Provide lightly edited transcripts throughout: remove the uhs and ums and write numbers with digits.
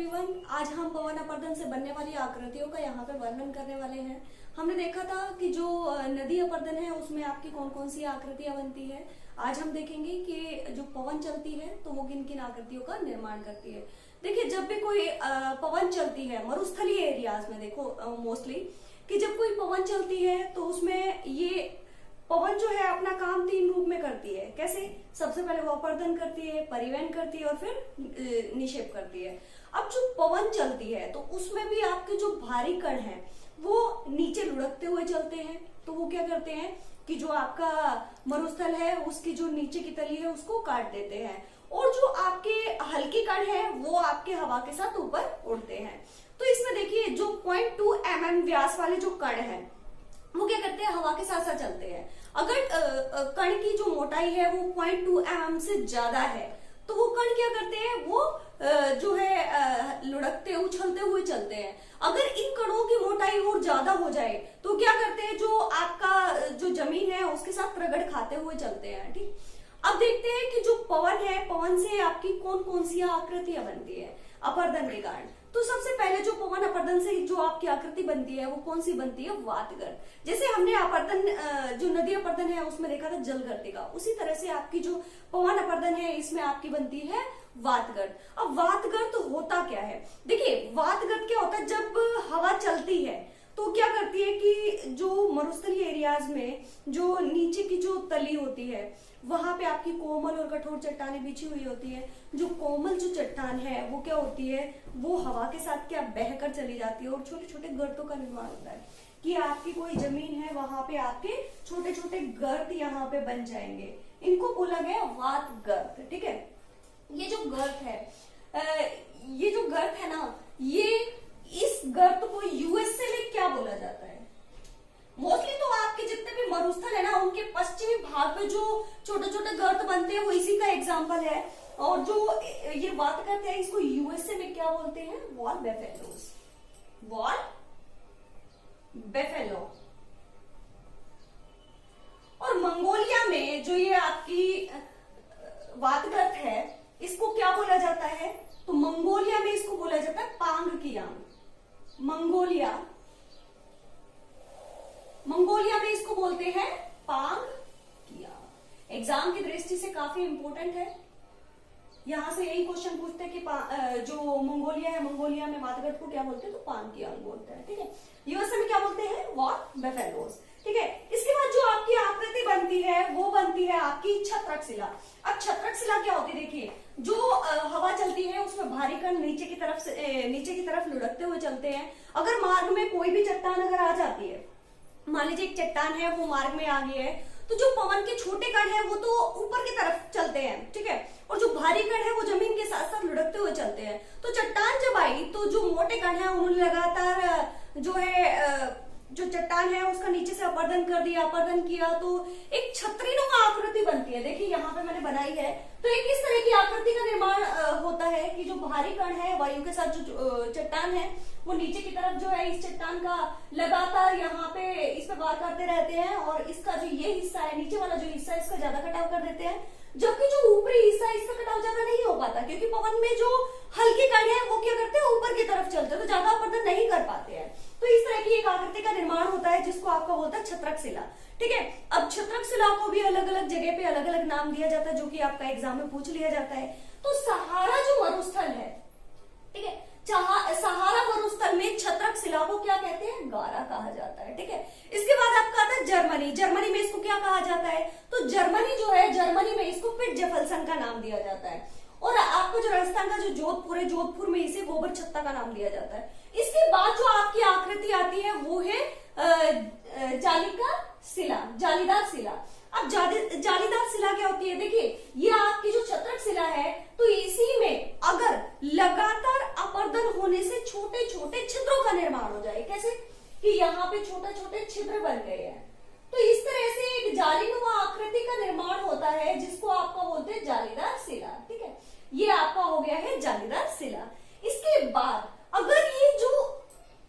Everyone, आज हम पवन अपर्दन से बनने वाली आकृतियों का यहाँ पे वर्णन करने वाले हैं। हमने देखा था कि जो नदी अपर्दन है उसमें आपकी कौन कौन सी आकृतियां बनती है। आज हम देखेंगे कि जो पवन चलती है तो वो किन किन आकृतियों का निर्माण करती है। देखिए, जब भी कोई पवन चलती है मरुस्थलीय एरियाज में, देखो मोस्टली कि जब कोई पवन चलती है तो उसमें ये पवन जो है अपना काम तीन रूप में करती है। कैसे? सबसे पहले वो अपर्दन करती है, परिवहन करती है और फिर निक्षेप करती है। अब जो पवन चलती है तो उसमें भी आपके जो भारी कण हैं वो नीचे लुढ़कते हुए चलते हैं। तो वो क्या करते हैं कि जो आपका मरुस्थल है उसकी जो नीचे की तली है उसको काट देते हैं, और जो आपके हल्के कण है वो आपके हवा के साथ ऊपर उड़ते हैं। तो इसमें देखिए, जो 0.2 mm व्यास वाले जो कण है वो क्या करते हैं, हवा के साथ साथ चलते हैं। अगर कण की जो मोटाई है वो 0.2 mm से ज्यादा है तो वो कण क्या करते हैं, वो जो है लुढ़कते उछलते हुए चलते हैं। अगर इन कणों की मोटाई और ज्यादा हो जाए तो क्या करते हैं, जो आपका जो जमीन है उसके साथ रगड़ खाते हुए चलते हैं। ठीक, अब देखते हैं कि जो पवन है, पवन से आपकी कौन कौन सी आकृतियां बनती है अपर्दन के कारण। तो सबसे पहले जो पवन अपर्दन से जो आपकी आकृति बनती है वो कौन सी बनती है, वातगर्त। जैसे हमने अपर्दन जो नदी अपर्दन है उसमें देखा था जलगर्तिका, उसी तरह से आपकी जो पवन अपर्दन है इसमें आपकी बनती है वातगर्त। अब वातगर्त होता क्या है, देखिए वातगर्त क्या होता है, जब हवा चलती है तो क्या करती है कि जो मरुस्थलीय एरियाज में जो नीचे की जो तली होती है वहां पे आपकी कोमल और कठोर चट्टानें बिछी हुई होती है। जो कोमल जो चट्टान है वो क्या होती है, वो हवा के साथ क्या बहकर चली जाती है और छोटे छोटे गर्तों का निर्माण होता है कि आपकी कोई जमीन है वहां पे आपके छोटे छोटे गर्त यहाँ पे बन जाएंगे। इनको बोला गया वात गर्त। ठीक है, ये जो गर्त है ना, ये इस गर्त को यूएसए में क्या बोला जाता है, मोस्टली तो आपके जितने भी मरुस्थल है ना उनके पश्चिमी भाग में जो छोटे छोटे गर्त बनते हैं वो इसी का एग्जाम्पल है। और जो ये बात करते हैं इसको यूएसए में क्या बोलते हैं, वॉल बेफेलोस, वॉल बेफेलो। और मंगोलिया में जो ये आपकी वातगर्त है इसको क्या बोला जाता है, तो मंगोलिया में इसको बोला जाता है पांगकियांग। मंगोलिया में इसको बोलते हैं पांगकियांग। एग्जाम की दृष्टि से काफी इंपॉर्टेंट है, यहां से यही क्वेश्चन पूछते हैं कि जो मंगोलिया है, मंगोलिया में वातगर्त को क्या बोलते हैं, तो पांगकियांग बोलते हैं। ठीक है, यूएसए में क्या बोलते हैं, वॉल बेफेलोस। ठीक है, इसके बाद जो आपकी आकृति बनती है वो बनती है आपकी छत्रक शिला। अब छत्रक शिला क्या होती है, देखिए जो हवा चलती है उसमें भारी कण नीचे की तरफ लुढ़कते हुए चलते हैं। अगर मार्ग में कोई भी चट्टान अगर आ जाती है, मान लीजिए एक चट्टान है वो मार्ग में आ गई है, तो जो पवन के छोटे कण है वो तो ऊपर की तरफ चलते हैं। ठीक है, और जो भारी कण है वो जमीन के साथ साथ लुढ़कते हुए चलते हैं। तो चट्टान जब आई तो जो मोटे कण है उन्होंने लगातार जो है जो चट्टान है उसका नीचे से अपर्दन कर दिया, अपर्दन किया तो एक छतरीनुमा आकृति बनती है। देखिए यहाँ पे मैंने बनाई है, तो एक इस तरह की आकृति का निर्माण होता है कि जो भारी कण है वायु के साथ जो चट्टान है वो नीचे की तरफ जो है इस चट्टान का लगातार यहाँ पे इस पे वार करते रहते हैं, और इसका जो ये हिस्सा है, नीचे वाला जो हिस्सा है इसका ज्यादा कटाव कर देते हैं, जबकि जो ऊपरी हिस्सा है इसका कटाव ज्यादा नहीं हो पाता क्योंकि पवन में जो हल्के कण है वो क्या करते हैं, ऊपर की तरफ चलते हैं, तो ज्यादा अपर्दन नहीं कर पाते हैं। तो इस तरह की एक आकृति का निर्माण होता है जिसको आपका बोलता है छत्रक शिला। ठीक है, अब छत्रक शिला को भी अलग अलग जगह पे अलग अलग नाम दिया जाता है जो कि आपका एग्जाम में पूछ लिया जाता है। तो सहारा जो मरुस्थल है, ठीक है, सहारा मरुस्थल में छत्रक शिला को क्या कहते हैं, गारा कहा जाता है। ठीक है, इसके बाद आपका आता है जर्मनी। जर्मनी में इसको क्या कहा जाता है, तो जर्मनी जो है, जर्मनी में इसको फिटजफलसन का नाम दिया जाता है। और आपको जो राजस्थान का जो जोधपुर है, जोधपुर में इसे गोबर छत्ता का नाम दिया जाता है। इसके बाद जो आपकी आकृति आती है वो है जालीदार शिला। अब जालीदार शिला क्या होती है, देखिए ये आपकी जो छत्रक शिला है तो इसी में अगर लगातार अपर्दन होने से छोटे छोटे छिद्रों का निर्माण हो जाए। कैसे कि यहाँ पे छोटे छोटे छिद्र बन गए हैं, तो इस तरह से एक जालीनुमा आकृति का निर्माण होता है जिसको आपका बोलते हैं जालीदार शिला। ठीक है, ये आपका हो गया है जालीदार शिला। इसके बाद अगर ये जो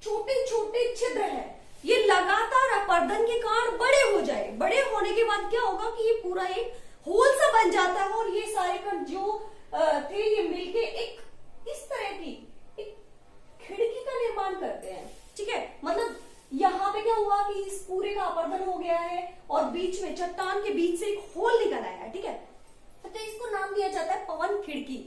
छोटे छोटे छिद्र है ये लगातार अपर्दन के कारण बड़े हो जाए, बड़े होने के बाद क्या होगा कि ये पूरा एक होल सा बन जाता है और ये सारे कण जो थे ये मिलके एक इस तरह की एक बीच में चट्टान के बीच से एक होल निकल आया है, ठीक है, तो इसको नाम दिया जाता है पवन खिड़की,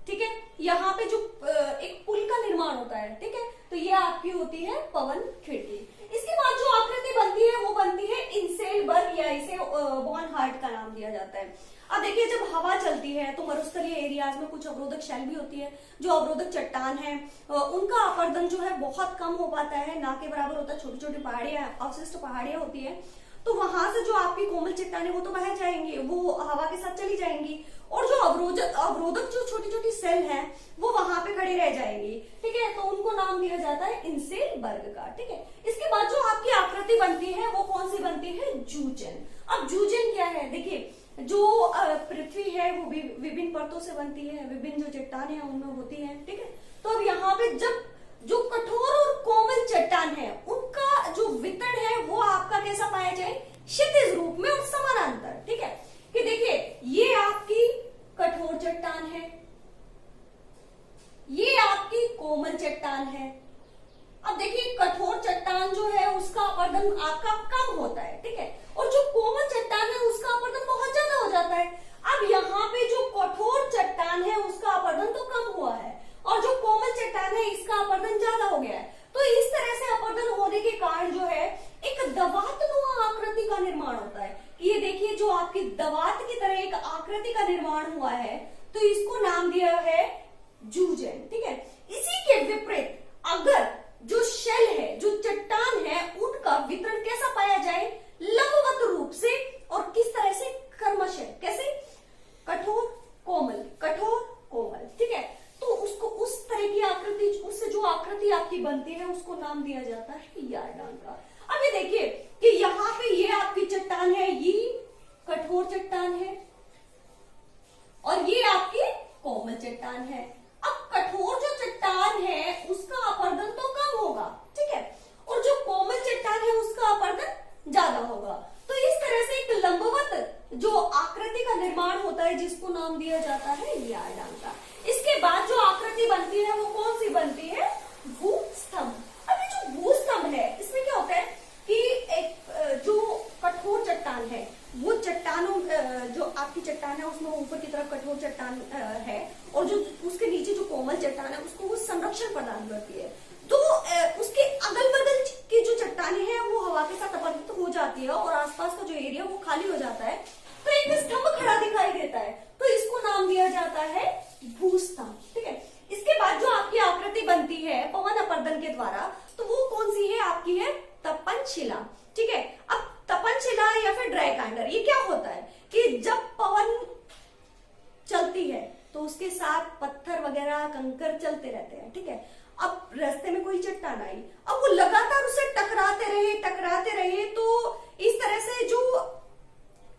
ठीक है। यहाँ पे जो एक पुल का निर्माण होता है, ठीक है, तो ये आपकी होती है पवन खिड़की। इसके बाद जो आकृति बनती है वो बनती है इंसेलबर्ग, या इसे बॉन हार्ट का नाम दिया जाता है। अब देखिए, जब हवा चलती है तो मरुस्थलीय एरियाज में कुछ अवरोधक शैल भी होती है। जो अवरोधक चट्टान है उनका अपरदन जो है बहुत कम हो पाता है, ना के बराबर होता है। छोटी छोटी पहाड़ियां, अवशिष्ट पहाड़ियां होती है, तो वहां से जो आपकी कोमल चट्टानें वो तो बह जाएंगी, वो हवा के साथ चली जाएंगी, और जो अवरोधक जो छोटी छोटी सेल है वो वहां पे खड़े रह जाएंगी, ठीक है, तो उनको नाम दिया जाता है इंसेलबर्ग का, ठीक है। इसके बाद जो आपकी आकृति बनती है वो कौन सी बनती है? जूजन। अब जूजन क्या है? देखिए, जो पृथ्वी है वो विभिन्न परतों से बनती है, विभिन्न जो चट्टानें हैं उनमें होती है, ठीक है। तो अब यहाँ पे जब जो कठोर और कोमल चट्टान है उनका जो वितरण है वो आपका कैसा पाया जाए? क्षैतिज रूप में और समानांतर, ठीक है। कि देखिए, ये आपकी कठोर चट्टान है, ये आपकी कोमल चट्टान है। अब देखिए, कठोर चट्टान जो है उसका अपरदन आपका कम होता है, ठीक है, और जो कोमल चट्टान है उसका अपरदन बहुत ज्यादा हो जाता है। अब यहाँ पे जो कठोर चट्टान है उसका अपरदन तो कम हुआ है, और जो कोमल चट्टान है इसका अपरदन ज्यादा हो गया है। तो इस तरह से अपरदन होने के कारण जो है एक दवातनुमा आकृति का निर्माण होता है। ये देखिए, जो आपकी दवात की तरह एक आकृति का निर्माण हुआ है, तो इसको नाम दिया है जूजन, ठीक है। इसी के विपरीत अगर जो शेल है, जो चट्टान है, उनका वितरण कैसा पाया जाए? लंबवत रूप से, और किस तरह से? क्रमशः, कैसे? कठोर कोमल, कठोर कोमल, ठीक है। तो उसको उस तरह की आकृति, उससे जो आकृति आपकी बनती है उसको नाम दिया जाता है यार्डान का। अब ये देखिए कि यहाँ पे ये आपकी चट्टान है, ये कठोर चट्टान है, और ये आपकी कोमल चट्टान है। अब कठोर जो चट्टान है उसका अपरदन तो कम होगा, ठीक है, और जो कोमल चट्टान है उसका अपरदन ज्यादा होगा। तो इस तरह से एक लंबवत जो आकृति का निर्माण होता है जिसको नाम दिया जाता है यार्डान का। इसके बाद जो आकृति बनती है वो कौन सी बनती है? भूस्तंभ। अब ये जो भूस्तंभ है इसमें क्या होता है कि एक जो कठोर चट्टान है वो चट्टानों, जो आपकी चट्टान है उसमें ऊपर की तरफ कठोर चट्टान है, और जो उसके नीचे जो कोमल चट्टान है उसको वो संरक्षण प्रदान करती है। तो उसके अगल बगल की जो चट्टानें हैं वो हवा के साथ अपरदित हो जाती है, और आसपास का जो एरिया वो खाली हो जाता है, तो एक स्तंभ खड़ा दिखाई देता है, तो इसको नाम दिया जाता है भूस्तंभ, ठीक है। इसके बाद जो आपकी आकृति बनती है पवन अपरदन के द्वारा, तो वो कौन सी है? आपकी है तपनशिला, ठीक है। अब तपनशिला या फिर ड्राइकांडर, ये क्या होता है कि जब पवन चलती है तो उसके साथ पत्थर वगैरह कंकर चलते रहते हैं, ठीक है। अब रास्ते में कोई चट्टान आई, अब वो लगातार उसे टकराते रहे, तो इस तरह से जो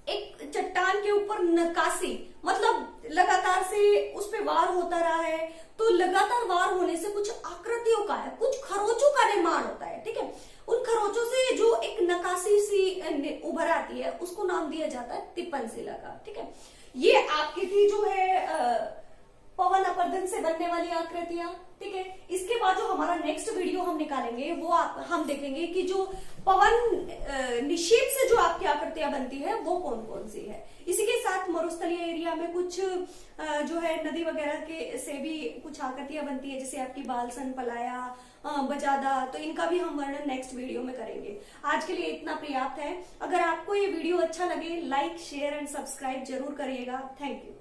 एक चट्टान के ऊपर नक्काशी, मतलब लगातार से उस पे वार होता रहा है, तो लगातार वार होने से कुछ आकृतियों का है, कुछ खरोचों का निर्माण होता है, ठीक है। उन खरोचों से जो एक नक्काशी सी उभर आती है उसको नाम दिया जाता है तिपनशिला का, ठीक है। ये आपकी थी जो है पवन अपरदन से बनने वाली आकृतियां, ठीक है। इसके बाद जो हमारा नेक्स्ट वीडियो हम निकालेंगे वो हम देखेंगे कि जो पवन निषेध से जो आपकी आकृतियां बनती है वो कौन कौन सी है। इसी के साथ मरुस्थलीय एरिया में कुछ जो है नदी वगैरह के से भी कुछ आकृतियां बनती है, जैसे आपकी बालसन, पलाया, बजादा, तो इनका भी हम वर्णन नेक्स्ट वीडियो में करेंगे। आज के लिए इतना पर्याप्त है। अगर आपको ये वीडियो अच्छा लगे, लाइक, शेयर एंड सब्सक्राइब जरूर करिएगा। Thank you.